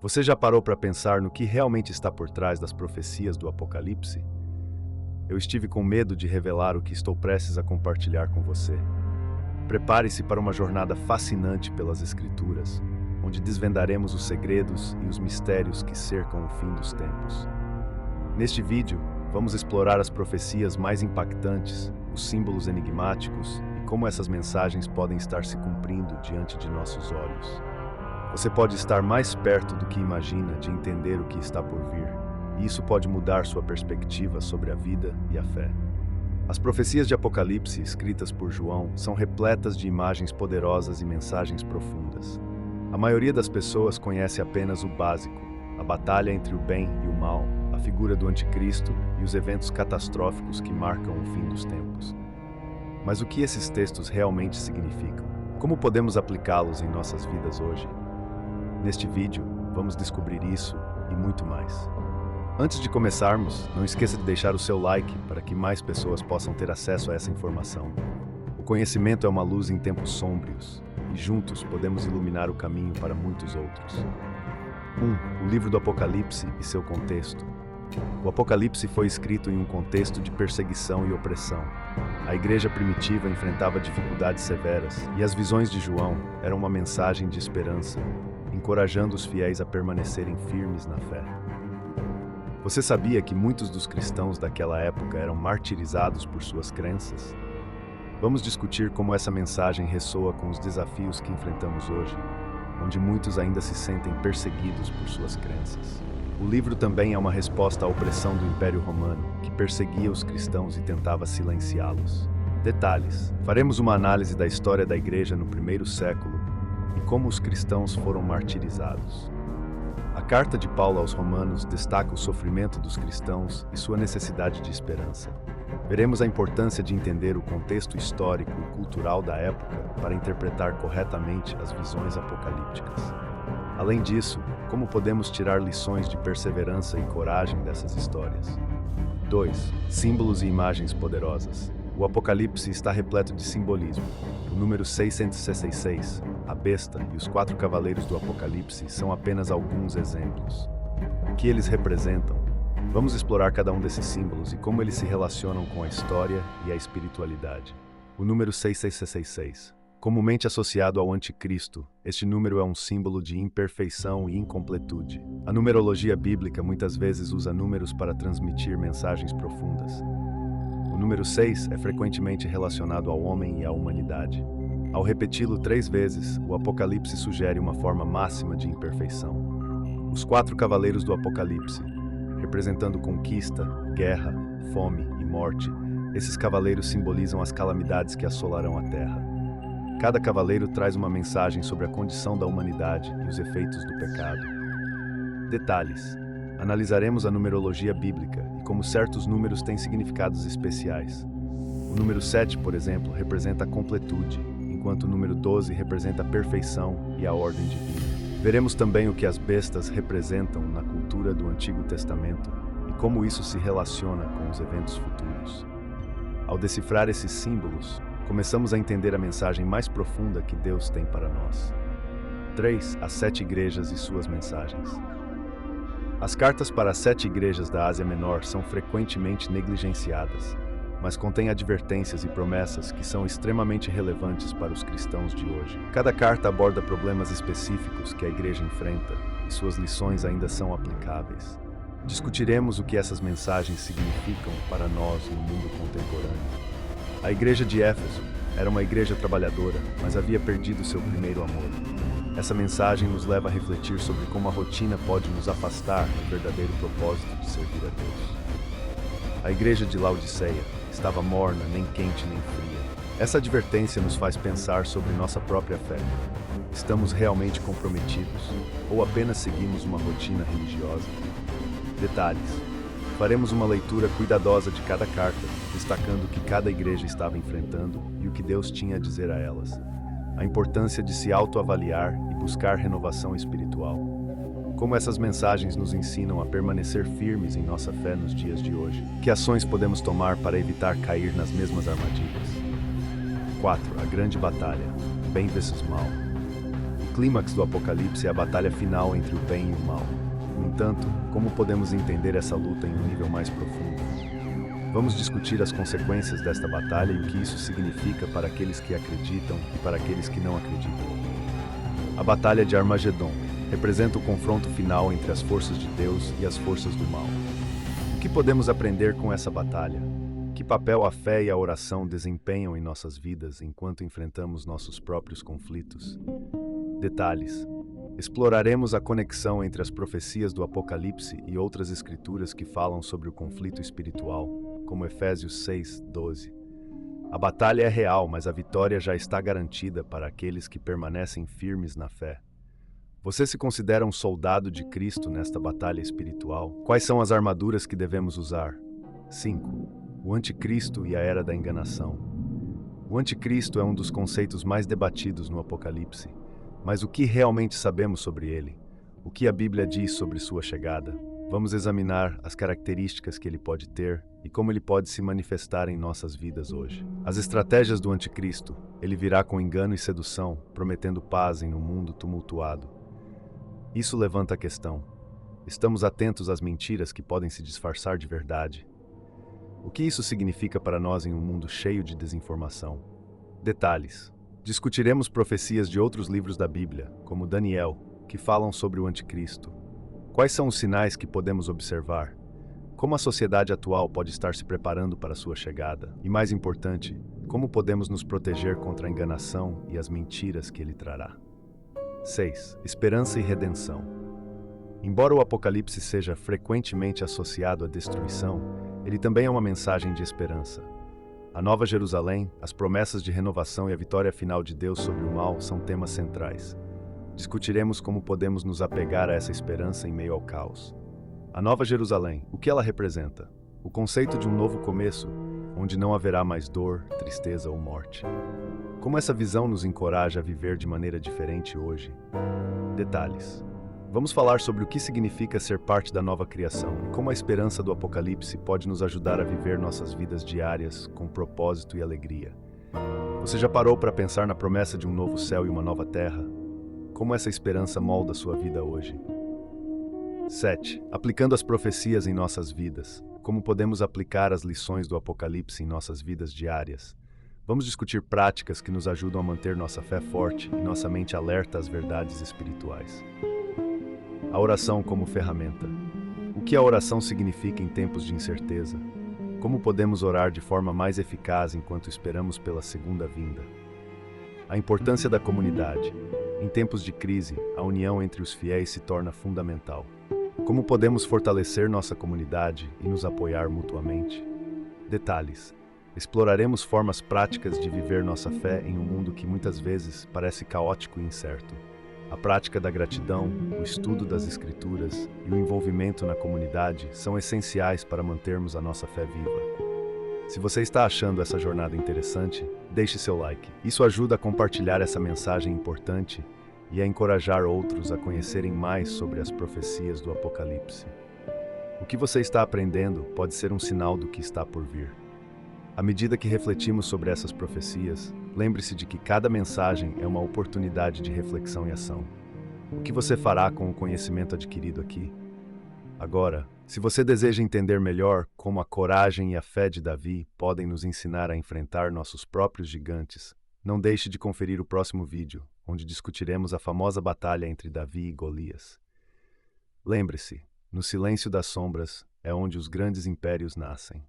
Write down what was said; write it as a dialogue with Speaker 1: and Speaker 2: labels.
Speaker 1: Você já parou para pensar no que realmente está por trás das profecias do Apocalipse? Eu estive com medo de revelar o que estou prestes a compartilhar com você. Prepare-se para uma jornada fascinante pelas Escrituras, onde desvendaremos os segredos e os mistérios que cercam o fim dos tempos. Neste vídeo, vamos explorar as profecias mais impactantes, os símbolos enigmáticos e como essas mensagens podem estar se cumprindo diante de nossos olhos. Você pode estar mais perto do que imagina de entender o que está por vir, e isso pode mudar sua perspectiva sobre a vida e a fé. As profecias de Apocalipse, escritas por João, são repletas de imagens poderosas e mensagens profundas. A maioria das pessoas conhece apenas o básico, a batalha entre o bem e o mal, a figura do anticristo e os eventos catastróficos que marcam o fim dos tempos. Mas o que esses textos realmente significam? Como podemos aplicá-los em nossas vidas hoje? Neste vídeo, vamos descobrir isso e muito mais. Antes de começarmos, não esqueça de deixar o seu like para que mais pessoas possam ter acesso a essa informação. O conhecimento é uma luz em tempos sômbrios, e juntos podemos iluminar o caminho para muitos outros. 1. O livro do Apocalipse e seu contexto. O Apocalipse foi escrito em um contexto de perseguição e opressão. A igreja primitiva enfrentava dificuldades severas, e as visões de João eram uma mensagem de esperança, encorajando os fiéis a permanecerem firmes na fé. Você sabia que muitos dos cristãos daquela época eram martirizados por suas crenças? Vamos discutir como essa mensagem ressoa com os desafios que enfrentamos hoje, onde muitos ainda se sentem perseguidos por suas crenças. O livro também é uma resposta à opressão do Império Romano, que perseguia os cristãos e tentava silenciá-los. Detalhes: faremos uma análise da história da igreja no primeiro século e como os cristãos foram martirizados. A carta de Paulo aos Romanos destaca o sofrimento dos cristãos e sua necessidade de esperança. Veremos a importância de entender o contexto histórico e cultural da época para interpretar corretamente as visões apocalípticas. Além disso, como podemos tirar lições de perseverança e coragem dessas histórias? 2. Símbolos e imagens poderosas. O Apocalipse está repleto de simbolismo. O número 666, a besta e os 4 cavaleiros do Apocalipse são apenas alguns exemplos. O que eles representam? Vamos explorar cada um desses símbolos e como eles se relacionam com a história e a espiritualidade. O número 6666. Comumente associado ao anticristo, este número é um símbolo de imperfeição e incompletude. A numerologia bíblica muitas vezes usa números para transmitir mensagens profundas. O número 6 é frequentemente relacionado ao homem e à humanidade. Ao repeti-lo 3 vezes, o Apocalipse sugere uma forma máxima de imperfeição. Os 4 cavaleiros do Apocalipse, representando conquista, guerra, fome e morte, esses cavaleiros simbolizam as calamidades que assolarão a Terra. Cada cavaleiro traz uma mensagem sobre a condição da humanidade e os efeitos do pecado. Detalhes: analisaremos a numerologia bíblica e como certos números têm significados especiais. O número 7, por exemplo, representa a completude, enquanto o número 12 representa a perfeição e a ordem divina. Veremos também o que as bestas representam na cultura do Antigo Testamento e como isso se relaciona com os eventos futuros. Ao decifrar esses símbolos, começamos a entender a mensagem mais profunda que Deus tem para nós. 3. As 7 igrejas e suas mensagens. As cartas para as 7 igrejas da Ásia Menor são frequentemente negligenciadas, mas contêm advertências e promessas que são extremamente relevantes para os cristãos de hoje. Cada carta aborda problemas específicos que a igreja enfrenta, e suas lições ainda são aplicáveis. Discutiremos o que essas mensagens significam para nós no mundo contemporâneo. A igreja de Éfeso era uma igreja trabalhadora, mas havia perdido seu primeiro amor. Essa mensagem nos leva a refletir sobre como a rotina pode nos afastar do verdadeiro propósito de servir a Deus. A igreja de Laodiceia estava morna, nem quente nem fria. Essa advertência nos faz pensar sobre nossa própria fé. Estamos realmente comprometidos ou apenas seguimos uma rotina religiosa? Detalhes: faremos uma leitura cuidadosa de cada carta, destacando o que cada igreja estava enfrentando e o que Deus tinha a dizer a elas. A importância de se autoavaliar e buscar renovação espiritual. Como essas mensagens nos ensinam a permanecer firmes em nossa fé nos dias de hoje. Que ações podemos tomar para evitar cair nas mesmas armadilhas? 4. A grande batalha. Bem versus mal. clímax do Apocalipse é a batalha final entre o bem e o mal. No entanto, como podemos entender essa luta em um nível mais profundo? Vamos discutir as consequências desta batalha e o que isso significa para aqueles que acreditam e para aqueles que não acreditam. A Batalha de Armagedon representa o confronto final entre as forças de Deus e as forças do mal. O que podemos aprender com essa batalha? Que papel a fé e a oração desempenham em nossas vidas enquanto enfrentamos nossos próprios conflitos? Detalhes. Exploraremos a conexão entre as profecias do Apocalipse e outras escrituras que falam sobre o conflito espiritual, como Efésios 6:12. A batalha é real, mas a vitória já está garantida para aqueles que permanecem firmes na fé. Você se considera um soldado de Cristo nesta batalha espiritual? Quais são as armaduras que devemos usar? 5. O Anticristo e a Era da Enganação. O Anticristo é um dos conceitos mais debatidos no Apocalipse. Mas o que realmente sabemos sobre ele? O que a Bíblia diz sobre sua chegada? Vamos examinar as características que ele pode ter e como ele pode se manifestar em nossas vidas hoje. As estratégias do Anticristo. Ele virá com engano e sedução, prometendo paz em um mundo tumultuado. Isso levanta a questão: estamos atentos às mentiras que podem se disfarçar de verdade? O que isso significa para nós em um mundo cheio de desinformação? Detalhes. Discutiremos profecias de outros livros da Bíblia, como Daniel, que falam sobre o Anticristo. Quais são os sinais que podemos observar? Como a sociedade atual pode estar se preparando para sua chegada? E mais importante, como podemos nos proteger contra a enganação e as mentiras que ele trará? 6. Esperança e redenção. Embora o Apocalipse seja frequentemente associado à destruição, ele também é uma mensagem de esperança. A Nova Jerusalém, as promessas de renovação e a vitória final de Deus sobre o mal são temas centrais. Discutiremos como podemos nos apegar a essa esperança em meio ao caos. A Nova Jerusalém, o que ela representa? O conceito de um novo começo, onde não haverá mais dor, tristeza ou morte. Como essa visão nos encoraja a viver de maneira diferente hoje? Detalhes. Vamos falar sobre o que significa ser parte da nova criação e como a esperança do Apocalipse pode nos ajudar a viver nossas vidas diárias com propósito e alegria. Você já parou para pensar na promessa de um novo céu e uma nova terra? Como essa esperança molda sua vida hoje? 7. Aplicando as profecias em nossas vidas. Como podemos aplicar as lições do Apocalipse em nossas vidas diárias? Vamos discutir práticas que nos ajudam a manter nossa fé forte e nossa mente alerta às verdades espirituais. A oração como ferramenta. O que a oração significa em tempos de incerteza? Como podemos orar de forma mais eficaz enquanto esperamos pela segunda vinda? A importância da comunidade. Em tempos de crise, a união entre os fiéis se torna fundamental. Como podemos fortalecer nossa comunidade e nos apoiar mutuamente? Detalhes. Exploraremos formas práticas de viver nossa fé em um mundo que muitas vezes parece caótico e incerto. A prática da gratidão, o estudo das Escrituras e o envolvimento na comunidade são essenciais para mantermos a nossa fé viva. Se você está achando essa jornada interessante, deixe seu like. Isso ajuda a compartilhar essa mensagem importante e a encorajar outros a conhecerem mais sobre as profecias do Apocalipse. O que você está aprendendo pode ser um sinal do que está por vir. À medida que refletimos sobre essas profecias, lembre-se de que cada mensagem é uma oportunidade de reflexão e ação. O que você fará com o conhecimento adquirido aqui? Agora, se você deseja entender melhor como a coragem e a fé de Davi podem nos ensinar a enfrentar nossos próprios gigantes, não deixe de conferir o próximo vídeo, onde discutiremos a famosa batalha entre Davi e Golias. Lembre-se, no silêncio das sombras é onde os grandes impérios nascem.